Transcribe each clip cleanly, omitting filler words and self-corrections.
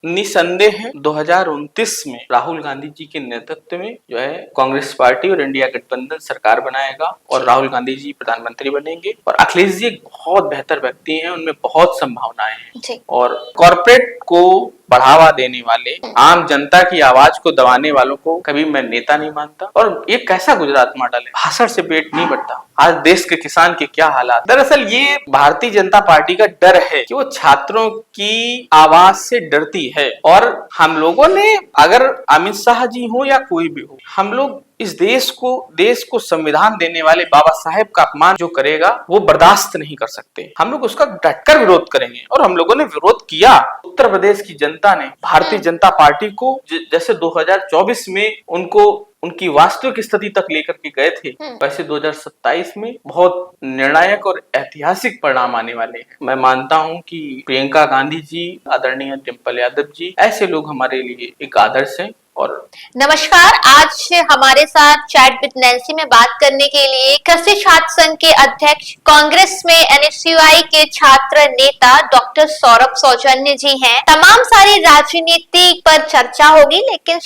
निसंदेह 2029 में राहुल गांधी जी के नेतृत्व में जो है कांग्रेस पार्टी और इंडिया गठबंधन सरकार बनाएगा और राहुल गांधी जी प्रधानमंत्री बनेंगे। और अखिलेश जी एक बहुत बेहतर व्यक्ति हैं, उनमें बहुत संभावनाएं हैं और कॉर्पोरेट को बढ़ावा देने वाले, आम जनता की आवाज को दबाने वालों को कभी मैं नेता नहीं मानता। और ये कैसा गुजरात मॉडल है, भाषण से पेट नहीं भरता। आज देश के किसान के क्या हालात। दरअसल ये भारतीय जनता पार्टी का डर है कि वो छात्रों की आवाज से डरती है। और हम लोगों ने, अगर अमित शाह जी हो या कोई भी हो, हम लोग इस देश को संविधान देने वाले बाबा साहेब का अपमान जो करेगा वो बर्दाश्त नहीं कर सकते। हम लोग उसका डटकर विरोध करेंगे और हम लोगों ने विरोध किया। उत्तर प्रदेश की जनता ने भारतीय जनता पार्टी को जैसे 2024 में उनकी वास्तविक स्थिति तक लेकर के गए थे, वैसे 2027 में बहुत निर्णायक और ऐतिहासिक परिणाम आने वाले हैं। मैं मानता हूं कि प्रियंका गांधी जी, आदरणीय डिंपल यादव जी, ऐसे लोग हमारे लिए एक आदर्श हैं। और नमस्कार, आज हमारे साथ चैट विद नैंसी में बात करने के लिए कृषि छात्र संघ के अध्यक्ष, कांग्रेस में एनएसयूआई के छात्र नेता डॉक्टर सौरभ सौजन्य जी हैं। तमाम सारी राजनीति पर चर्चा होगी, लेकिन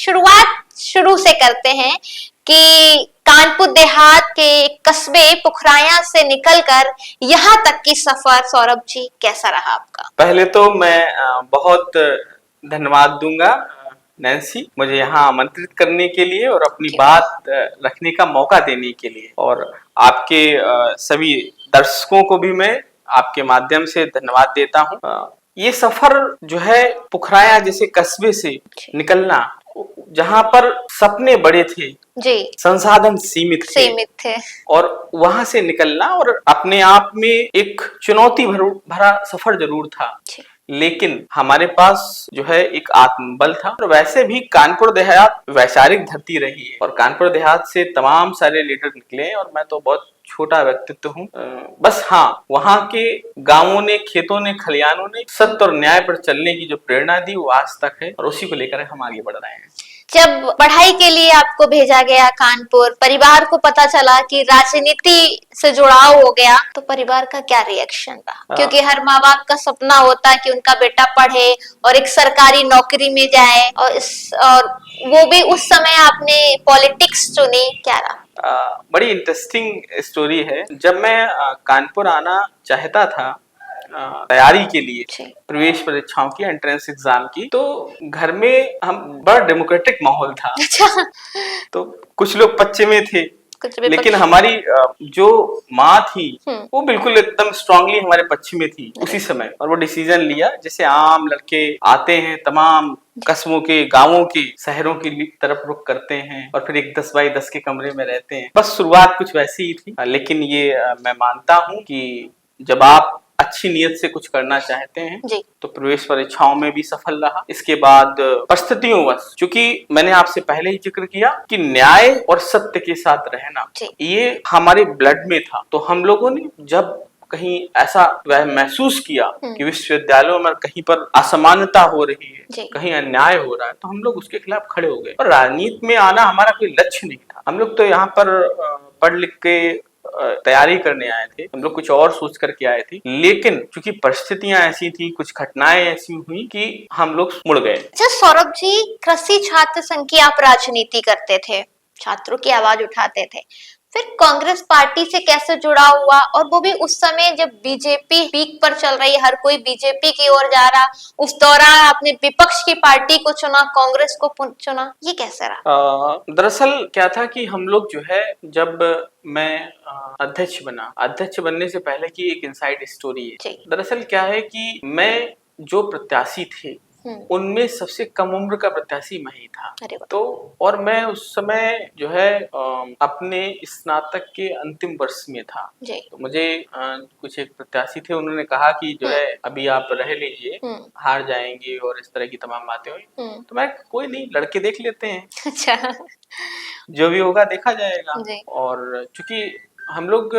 शुरू से करते हैं कि कानपुर देहात के कस्बे पुखराया से निकलकर यहाँ तक की सफर, सौरभ जी, कैसा रहा आपका? पहले तो मैं बहुत धन्यवाद दूंगा नैंसी, मुझे यहाँ आमंत्रित करने के लिए और अपनी बात रखने का मौका देने के लिए। और आपके सभी दर्शकों को भी मैं आपके माध्यम से धन्यवाद देता हूँ। ये सफर जो है पुखराया जैसे कस्बे से निकलना, जहाँ पर सपने बड़े थे जी, संसाधन सीमित थे और वहां से निकलना और अपने आप में एक चुनौती भरा सफर जरूर था, लेकिन हमारे पास जो है एक आत्मबल था। और वैसे भी कानपुर देहात वैचारिक धरती रही है और कानपुर देहात से तमाम सारे लीडर निकले और मैं तो बहुत छोटा व्यक्तित्व हूँ। बस हाँ, वहाँ के गांवों ने, खेतों ने, खलियानों ने सत्य और न्याय पर चलने की जो प्रेरणा दी वो आज तक है और उसी को लेकर हम आगे बढ़ रहे हैं। जब पढ़ाई के लिए आपको भेजा गया कानपुर, परिवार को पता चला कि राजनीति से जुड़ाव हो गया, तो परिवार का क्या रिएक्शन था? क्योंकि हर माँ बाप का सपना होता है कि उनका बेटा पढ़े और एक सरकारी नौकरी में जाए, और वो भी उस समय आपने पॉलिटिक्स चुनी, क्या रहा? बड़ी इंटरेस्टिंग स्टोरी है। जब मैं कानपुर आना चाहता था तैयारी के लिए प्रवेश परीक्षाओं की, एंट्रेंस एग्जाम की, तो घर में हम बड़ा डेमोक्रेटिक माहौल था। तो कुछ लोग पच्चे में थे, लेकिन हमारी जो माँ थी वो बिल्कुल एकदम स्ट्रांगली हमारे पक्ष में थी उसी समय। और वो डिसीजन लिया, जैसे आम लड़के आते हैं, तमाम कस्बों के, गांवों के, शहरों की तरफ रुख करते हैं और फिर एक 10 बाई 10 के कमरे में रहते हैं। बस शुरुआत कुछ वैसी ही थी, लेकिन ये मैं मानता हूँ कि जब आप अच्छी नीयत से कुछ करना चाहते हैं तो प्रवेश परीक्षाओं में भी सफल रहा। इसके बाद परिस्थितियों चूंकि मैंने आपसे पहले ही जिक्र किया कि न्याय और सत्य के साथ रहना ये हमारे ब्लड में था। तो हम लोगों ने जब कहीं ऐसा महसूस किया कि विश्वविद्यालयों में कहीं पर असमानता हो रही है, कहीं अन्याय हो रहा है, तो हम लोग उसके खिलाफ खड़े हो गए। और राजनीति में आना हमारा कोई लक्ष्य नहीं था। हम लोग तो यहाँ पर पढ़ लिख के तैयारी करने आए थे, हम लोग कुछ और सोच करके आए थे, लेकिन क्योंकि परिस्थितियां ऐसी थी, कुछ घटनाएं ऐसी हुई कि हम लोग मुड़ गए। अच्छा सौरभ जी, कृषि छात्र संघ की आप राजनीति करते थे, छात्रों की आवाज उठाते थे, फिर कांग्रेस पार्टी से कैसे जुड़ा हुआ? और वो भी उस समय जब बीजेपी पीक पर चल रही, हर कोई बीजेपी की ओर जा रहा, उस दौरान आपने विपक्ष की पार्टी को चुना, कांग्रेस को चुना, ये कैसे रहा? दरअसल क्या था कि हम लोग जो है, जब मैं अध्यक्ष बनने से पहले की एक इनसाइड स्टोरी है। दरअसल क्या है कि मैं जो प्रत्याशी थे उनमें सबसे कम उम्र का प्रत्याशी मैं ही था। तो और मैं उस समय जो है अपने स्नातक के अंतिम वर्ष में था। तो मुझे कुछ एक प्रत्याशी थे, उन्होंने कहा कि जो है अभी आप रह लीजिए, हार जाएंगे और इस तरह की तमाम बातें हुई। तो मैं, कोई नहीं, लड़के देख लेते हैं। अच्छा। जो भी होगा देखा जाएगा। और चूंकि हम लोग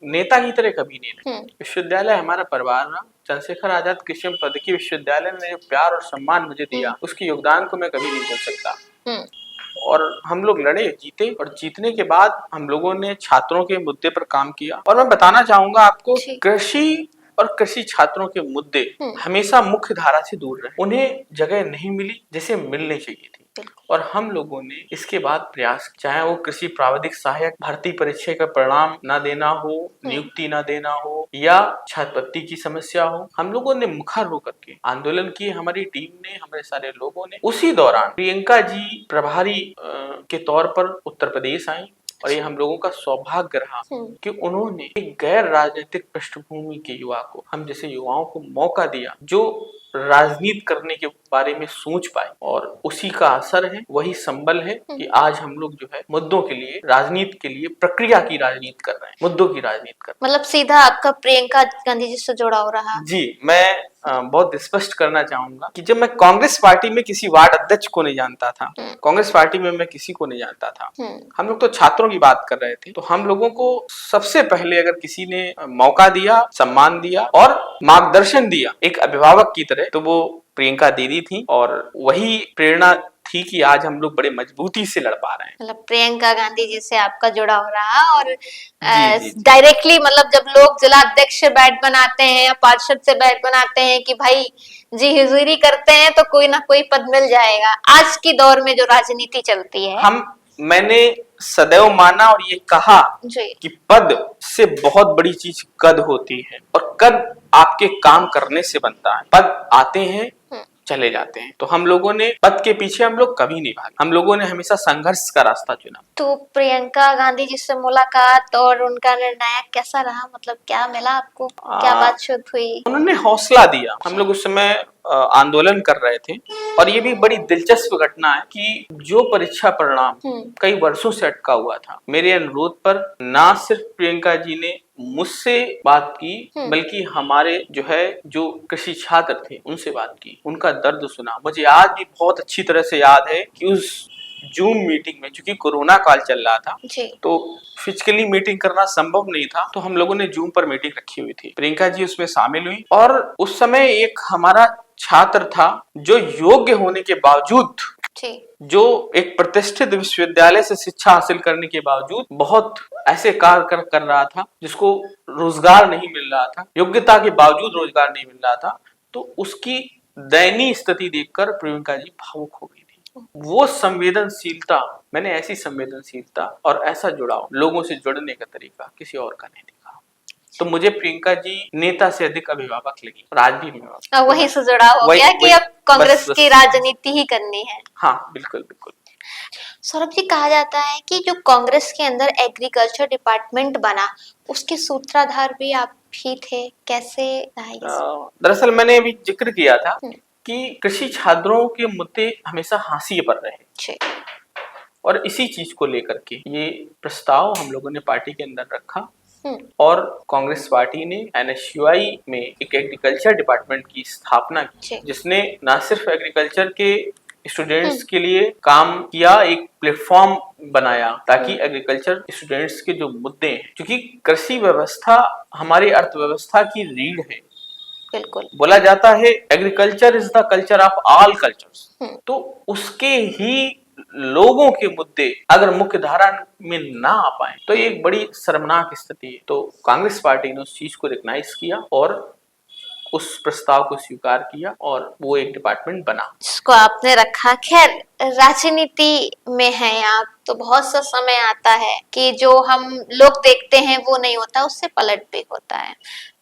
नेता की तरह कभी नहीं रहे, विश्वविद्यालय हमारा परिवार रहा। चंद्रशेखर आजाद कृषि प्रौद्योगिकी विश्वविद्यालय ने जो प्यार और सम्मान मुझे दिया, उसके योगदान को मैं कभी नहीं भूल सकता। और हम लोग लड़े, जीते, और जीतने के बाद हम लोगों ने छात्रों के मुद्दे पर काम किया। और मैं बताना चाहूंगा आपको, कृषि और कृषि छात्रों के मुद्दे हमेशा मुख्य धारा से दूर रहे, उन्हें जगह नहीं मिली जैसे मिलनी चाहिए थी। और हम लोगों ने इसके बाद प्रयास, चाहे वो कृषि प्राविधिक सहायक भर्ती परीक्षा का परिणाम ना देना हो, नियुक्ति ना देना हो, या छात्रवृत्ति की समस्या हो, हम लोगों ने मुखर होकर के आंदोलन किए। हमारी टीम ने, हमारे सारे लोगों ने। उसी दौरान प्रियंका जी प्रभारी के तौर पर उत्तर प्रदेश आई, और ये हम लोगों का सौभाग्य रहा कि उन्होंने एक गैर राजनीतिक पृष्ठभूमि के युवा को, हम जैसे युवाओं को मौका दिया जो राजनीति करने के बारे में सोच पाए। और उसी का असर है, वही संबल है कि आज हम लोग जो है मुद्दों के लिए, राजनीति के लिए, प्रक्रिया की राजनीति कर रहे हैं, मुद्दों की राजनीति कर रहे हैं। मतलब सीधा आपका प्रियंका गांधी जी से जुड़ा हो रहा। जी, मैं बहुत स्पष्ट करना चाहूंगा कि जब मैं कांग्रेस पार्टी में किसी वार्ड अध्यक्ष को नहीं जानता था, कांग्रेस पार्टी में मैं किसी को नहीं जानता था, हम लोग तो छात्रों की बात कर रहे थे, तो हम लोगों को सबसे पहले अगर किसी ने मौका दिया, सम्मान दिया और मार्गदर्शन दिया एक अभिभावक की तरह, तो वो प्रियंका दीदी थी। और वही प्रेरणा थी कि आज हम लोग बड़े मजबूती से लड़ पा रहे हैं। मतलब प्रियंका गांधी जी से आपका जुड़ा हो रहा, और डायरेक्टली मतलब जब लोग जिला अध्यक्ष से बैठ बनाते हैं या पार्षद से बैठ बनाते हैं कि भाई जी हुजूरी करते हैं तो कोई ना कोई पद मिल जाएगा, आज की दौर में जो राजनीति चलती है, मैंने सदैव माना और ये कहा कि पद से बहुत बड़ी चीज कद होती है, और कद आपके काम करने से बनता है। पद आते हैं, चले जाते हैं। तो हम लोगों ने पद के पीछे हम लोग कभी नहीं भागे, हम लोगों ने हमेशा संघर्ष का रास्ता चुना। तो प्रियंका गांधी जी से मुलाकात और उनका निर्णय कैसा रहा? मतलब क्या मिला आपको, क्या बातचीत हुई? उन्होंने हौसला दिया। हम लोग उस समय आंदोलन कर रहे थे, और ये भी बड़ी दिलचस्प घटना है कि जो परीक्षा परिणाम कई वर्षों से अटका हुआ था, मेरे अनुरोध पर ना सिर्फ प्रियंका जी ने मुझसे बात की, बल्कि हमारे जो है जो कृषि छात्र थे उनसे बात की, उनका दर्द सुना। मुझे आज भी बहुत अच्छी तरह से याद है कि उस जूम मीटिंग में, चूंकि कोरोना काल चल रहा था तो फिजिकली मीटिंग करना संभव नहीं था, तो हम लोगों ने जूम पर मीटिंग रखी हुई थी। प्रियंका जी उसमें शामिल हुई, और उस समय एक हमारा छात्र था जो योग्य होने के बावजूद, जो एक प्रतिष्ठित विश्वविद्यालय से शिक्षा हासिल करने के बावजूद बहुत ऐसे कार्य कर रहा था जिसको रोजगार नहीं मिल रहा था, योग्यता के बावजूद रोजगार नहीं मिल रहा था। तो उसकी दयनीय स्थिति देखकर प्रियंका जी भावुक हो गई थी। वो संवेदनशीलता, मैंने ऐसी संवेदनशीलता और ऐसा जुड़ाव, लोगों से जुड़ने का तरीका किसी और का नहीं देखा। तो मुझे प्रियंका जी नेता से अधिक अभिभावक लगी, और आज भी अभिभावक। वही से जुड़ाव हो गया कि अब कांग्रेस की राजनीति ही करनी है। हाँ, बिल्कुल बिल्कुल। सौरभ जी, कहा जाता है कि जो कांग्रेस के अंदर एग्रीकल्चर डिपार्टमेंट बना, उसके सूत्रधार भी आप ही थे, कैसे रहा? दरअसल मैंने अभी जिक्र किया था कि कृषि छात्रों के मुद्दे हमेशा हाशिए पर रहे, और इसी चीज को लेकर के ये प्रस्ताव हम लोगों ने पार्टी के अंदर रखा, और कांग्रेस पार्टी ने एनएसयूआई में एक एग्रीकल्चर डिपार्टमेंट की स्थापना की, जिसने न सिर्फ एग्रीकल्चर के स्टूडेंट्स के लिए काम किया, एक प्लेटफॉर्म बनाया ताकि एग्रीकल्चर स्टूडेंट्स के जो मुद्दे हैं, क्योंकि कृषि व्यवस्था हमारी अर्थव्यवस्था की रीढ़ है। बिल्कुल बोला जाता है agriculture is the culture of all cultures, तो उसके ही लोगों के मुद्दे अगर मुख्य धारा में ना आ पाए तो ये एक बड़ी शर्मनाक स्थिति है। तो कांग्रेस पार्टी ने उस चीज को रिकॉग्नाइज किया और उस प्रस्ताव को स्वीकार किया, और वो एक डिपार्टमेंट बना जिसको आपने रखा। खैर, राजनीति में है आप, तो बहुत सा समय आता है कि जो हम लोग देखते हैं वो नहीं होता, उससे पलट भी होता है।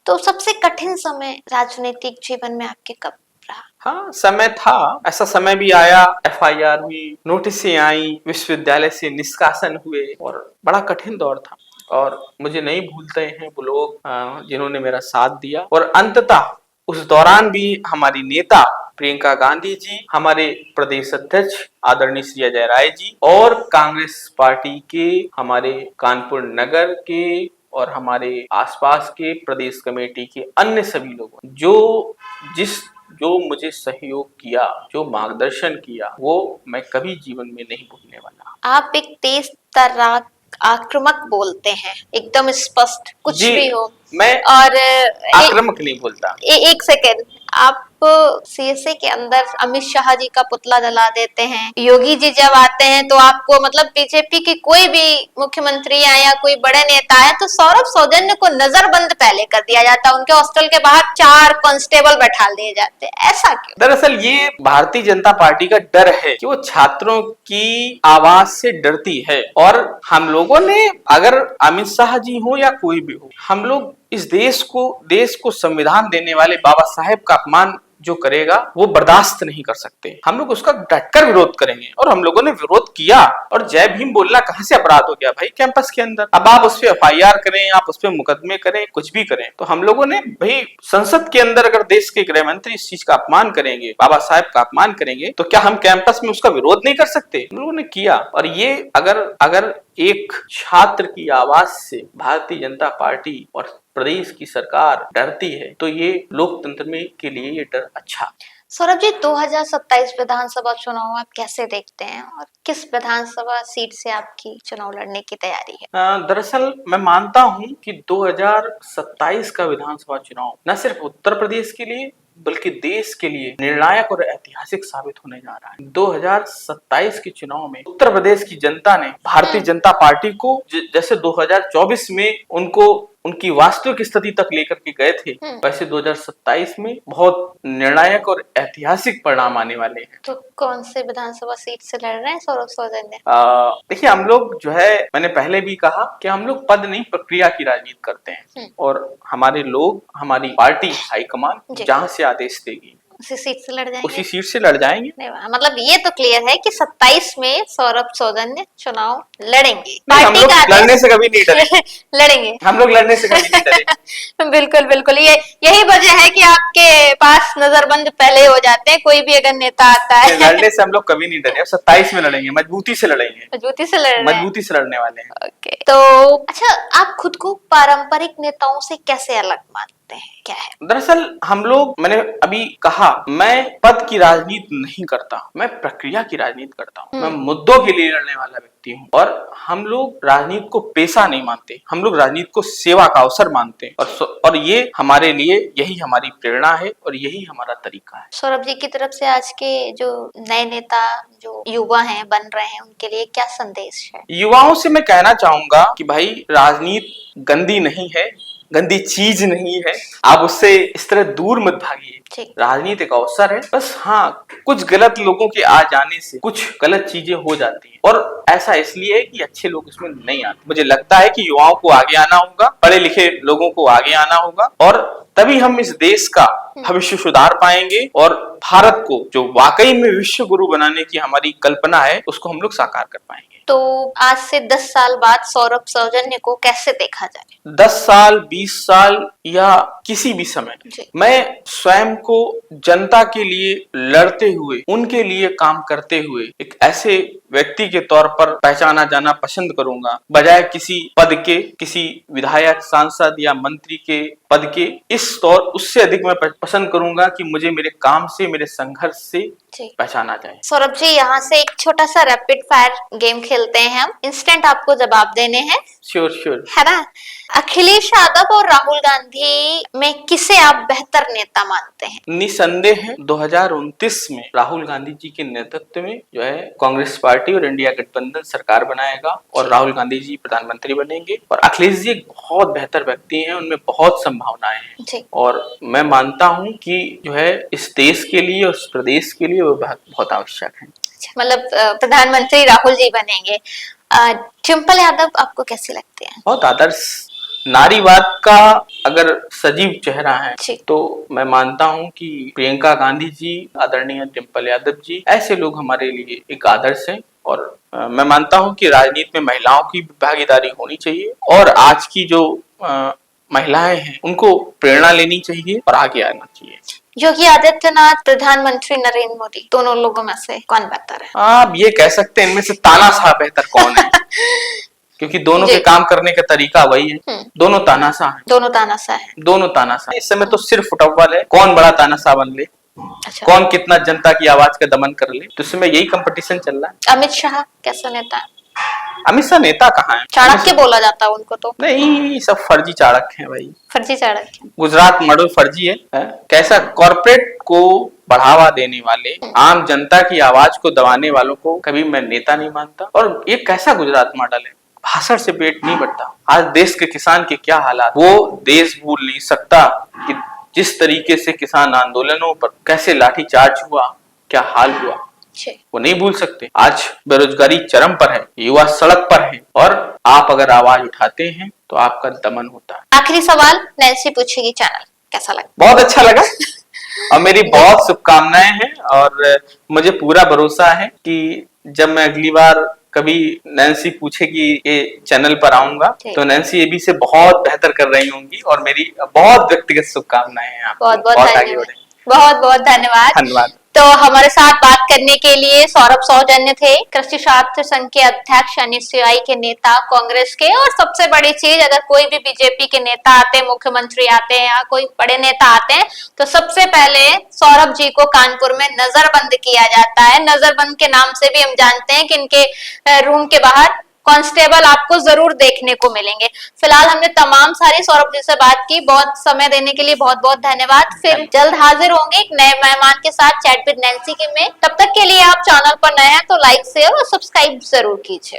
तो सबसे कठिन समय राजनीतिक जीवन में आपके कब रहा? हाँ, समय था, ऐसा समय भी आया, एफआईआर हुई, नोटिसें आई, विश्वविद्यालय से निष्कासन हुए, और बड़ा कठिन दौर था। और मुझे नहीं भूलते हैं वो लोग जिन्होंने मेरा साथ दिया, और अंततः उस दौरान भी हमारी नेता प्रियंका गांधी जी, हमारे प्रदेश अध्यक्ष आदरणीय श्री अजय राय जी, और कांग्रेस पार्टी के हमारे कानपुर नगर के और हमारे आसपास के प्रदेश कमेटी के अन्य सभी लोगों जो मुझे सहयोग किया, जो मार्गदर्शन किया, वो मैं कभी जीवन में नहीं भूलने वाला। आप एक तेज तर्राक आक्रामक बोलते हैं, एकदम स्पष्ट, कुछ भी हो। मैं और आक्रामक नहीं बोलता। एक सेकेंड, आप सीएसए के अंदर अमित शाह जी का पुतला जला देते हैं, योगी जी जब आते हैं तो आपको मतलब बीजेपी की कोई भी मुख्यमंत्री या कोई बड़े नेता है तो सौरभ सौजन्य को नजरबंद पहले कर दिया जाता है, उनके हॉस्टल के बाहर 4 कांस्टेबल बैठा दिए जाते हैं, ऐसा क्यों? दरअसल ये भारतीय जनता पार्टी का डर है कि वो छात्रों की आवाज से डरती है। और हम लोगों ने, अगर अमित शाह जी हो या कोई भी हो, हम लोग इस देश को संविधान देने वाले बाबा साहेब का अपमान जो करेगा वो बर्दाश्त नहीं कर सकते। हम लोग उसका डटकर विरोध करेंगे और हम लोगों ने विरोध किया। और जय भीम बोलना कहां से अपराध हो गया भाई कैंपस के अंदर? अब आप उस पर FIR करें, आप उस पर मुकदमे करें, कुछ भी करें, तो हम लोगों ने भाई संसद के अंदर अगर देश के गृह मंत्री इस चीज का अपमान करेंगे, बाबा साहेब का अपमान करेंगे, तो क्या हम कैंपस में उसका विरोध नहीं कर सकते? हम लोगों ने किया। और ये अगर एक छात्र की आवाज से भारतीय जनता पार्टी और प्रदेश की सरकार डरती है तो ये लोकतंत्र में के लिए ये डर अच्छा। सौरभ जी, 2027 विधानसभा चुनाव आप कैसे देखते हैं और किस विधानसभा सीट से आपकी चुनाव लड़ने की तैयारी है? दरअसल मैं मानता हूं कि 2027 का विधानसभा चुनाव न सिर्फ उत्तर प्रदेश के लिए बल्कि देश के लिए निर्णायक और ऐतिहासिक साबित होने जा रहा है। 2027 के चुनाव में उत्तर प्रदेश की जनता ने भारतीय जनता पार्टी को जैसे 2024 में उनकी वास्तविक स्थिति तक लेकर के गए थे, वैसे 2027 में बहुत निर्णायक और ऐतिहासिक परिणाम आने वाले हैं। तो कौन से विधानसभा सीट से लड़ रहे हैं सौरभ सौजन्य? देखिए, हम लोग जो है, मैंने पहले भी कहा कि हम लोग पद नहीं प्रक्रिया की राजनीति करते हैं और हमारे लोग, हमारी पार्टी हाईकमान जहां से आदेश देगी उसी सीट से लड़ जाएंगे। उसी सीट से लड़ जाएंगे। मतलब ये तो क्लियर है कि 27 में सौरभ सौजन्य चुनाव लड़ेंगे। हम लोग लड़ने से कभी नहीं डरे। लड़ेंगे, हम लोग लड़ने से कभी नहीं डरे। बिल्कुल बिल्कुल, यही वजह है कि आपके पास नजरबंद पहले हो जाते हैं, कोई भी अगर नेता आता है। लड़ने से हम लोग कभी नहीं डरे। 27 में लड़ेंगे, मजबूती से लड़ेंगे, मजबूती से लड़ने वाले हैं। ओके, तो अच्छा, आप खुद को पारंपरिक नेताओं से कैसे अलग मानते हैं, क्या है? दरअसल हम लोग, मैंने अभी कहा, मैं पद की राजनीति नहीं करता, मैं प्रक्रिया की राजनीति करता हूँ। मैं मुद्दों के लिए लड़ने वाला व्यक्ति हूँ और हम लोग राजनीति को पेशा नहीं मानते, हम लोग राजनीति को सेवा का अवसर मानते हैं और ये हमारे लिए, यही हमारी प्रेरणा है और यही हमारा तरीका है। सौरभ जी की तरफ से आज के जो नए नेता, जो युवा हैं, बन रहे हैं, उनके लिए क्या संदेश है? युवाओं से मैं कहना चाहूंगा कि भाई, राजनीति गंदी नहीं है, गंदी चीज नहीं है, आप उससे इस तरह दूर मत भागिए। राजनीति एक अवसर है, बस हाँ, कुछ गलत लोगों के आ जाने से कुछ गलत चीजें हो जाती हैं और ऐसा इसलिए है कि अच्छे लोग इसमें नहीं आते। मुझे लगता है कि युवाओं को आगे आना होगा, पढ़े लिखे लोगों को आगे आना होगा और तभी हम इस देश का भविष्य सुधार पाएंगे और भारत को, जो वाकई में विश्व गुरु बनाने की हमारी कल्पना है, उसको हम लोग साकार कर पाएंगे। तो आज से 10 साल बाद सौरभ सौजन्य को कैसे देखा जाए? 10 साल, 20 साल या किसी भी समय मैं स्वयं को जनता के लिए लड़ते हुए, उनके लिए काम करते हुए एक ऐसे व्यक्ति के तौर पर पहचाना जाना पसंद करूंगा, बजाय किसी पद के, किसी विधायक, सांसद या मंत्री के पद के। इस तौर उससे अधिक मैं पसंद करूंगा कि मुझे मेरे काम से, मेरे संघर्ष से पहचाना जाए। सौरभ जी, यहाँ से एक छोटा सा रैपिड फायर गेम खेलते हैं हम, इंस्टेंट आपको जवाब देने हैं। श्योर है ना? अखिलेश यादव और राहुल गांधी में किसे आप बेहतर नेता मानते हैं? निसंदेह 2029 में राहुल गांधी जी के नेतृत्व में जो है कांग्रेस पार्टी और इंडिया गठबंधन सरकार बनाएगा और राहुल गांधी जी प्रधानमंत्री बनेंगे। और अखिलेश जी एक बहुत बेहतर व्यक्ति हैं, उनमें बहुत संभावनाएं हैं और मैं मानता हूं कि जो है इस देश के लिए, उस प्रदेश के लिए वो बहुत आवश्यक है। मतलब प्रधानमंत्री राहुल जी बनेंगे। डिंपल यादव आपको कैसी लगती है? बहुत आदर्श, नारीवाद का अगर सजीव चेहरा है तो मैं मानता हूं कि प्रियंका गांधी जी, आदरणीय डिंपल यादव जी, ऐसे लोग हमारे लिए एक आदर्श हैं। और मैं मानता हूं कि राजनीति में महिलाओं की भागीदारी होनी चाहिए और आज की जो महिलाएं हैं उनको प्रेरणा लेनी चाहिए और आगे आना चाहिए। योगी आदित्यनाथ, प्रधानमंत्री नरेंद्र मोदी, दोनों लोगों में से कौन बेहतर है? आप ये कह सकते हैं, इनमें से तानाशाह बेहतर कौन है? क्योंकि दोनों के काम करने का तरीका वही है। दोनों तानाशाह हैं। दोनों तानाशाह। इस समय तो सिर्फ फुटबॉल है, कौन बड़ा तानाशाह बन ले। अच्छा। कौन कितना जनता की आवाज का दमन कर ले, तो इसमें यही कंपटीशन चल रहा है। अमित शाह कैसा नेता है? अमित शाह नेता कहाँ है? चाणक्य बोला जाता है उनको तो। नहीं, सब फर्जी चाणक्य हैं भाई। फर्जी चाणक्य। गुजरात मॉडल फर्जी है? कैसा कॉर्पोरेट को बढ़ावा देने वाले, आम जनता की आवाज को दबाने वालों को कभी मैं नेता नहीं मानता। और ये कैसा गुजरात मॉडल है? भाषण से पेट नहीं भरता। आज देश के किसान के क्या हालात, वो देश भूल नहीं सकता कि जिस तरीके से किसान आंदोलनों पर कैसे लाठीचार्ज हुआ, क्या हाल हुआ, वो नहीं भूल सकते। आज बेरोजगारी चरम पर है, युवा सड़क पर है, और आप अगर आवाज उठाते हैं तो आपका दमन होता है। आखिरी सवाल नैन्सी पूछेगी, चैनल कैसा लगा? बहुत अच्छा लगा और मेरी बहुत शुभकामनाएं हैं, और मुझे पूरा भरोसा है कि जब मैं अगली बार कभी नैन्सी पूछेगी ये चैनल पर आऊंगा तो नैन्सी एबी से बहुत बेहतर कर रही होंगी, और मेरी बहुत व्यक्तिगत शुभकामनाएं हैं आपको। बहुत बहुत धन्यवाद। बहुत बहुत धन्यवाद। धन्यवाद। तो हमारे साथ बात करने के लिए सौरभ सौजन्य थे, कृषि छात्र संघ के अध्यक्ष, एनएसयूआई के नेता कांग्रेस के। और सबसे बड़ी चीज, अगर कोई भी बीजेपी के नेता आते हैं, मुख्यमंत्री आते हैं या कोई बड़े नेता आते हैं, तो सबसे पहले सौरभ जी को कानपुर में नजरबंद किया जाता है। नजरबंद के नाम से भी हम जानते हैं कि इनके रूम के बाहर कांस्टेबल आपको जरूर देखने को मिलेंगे। फिलहाल हमने तमाम सारी सौरभ जी से बात की। बहुत समय देने के लिए बहुत बहुत धन्यवाद। फिर जल्द हाजिर होंगे एक नए मेहमान के साथ चैट विद नैन्सी में। तब तक के लिए आप चैनल पर नए हैं तो लाइक शेयर और सब्सक्राइब जरूर कीजिए।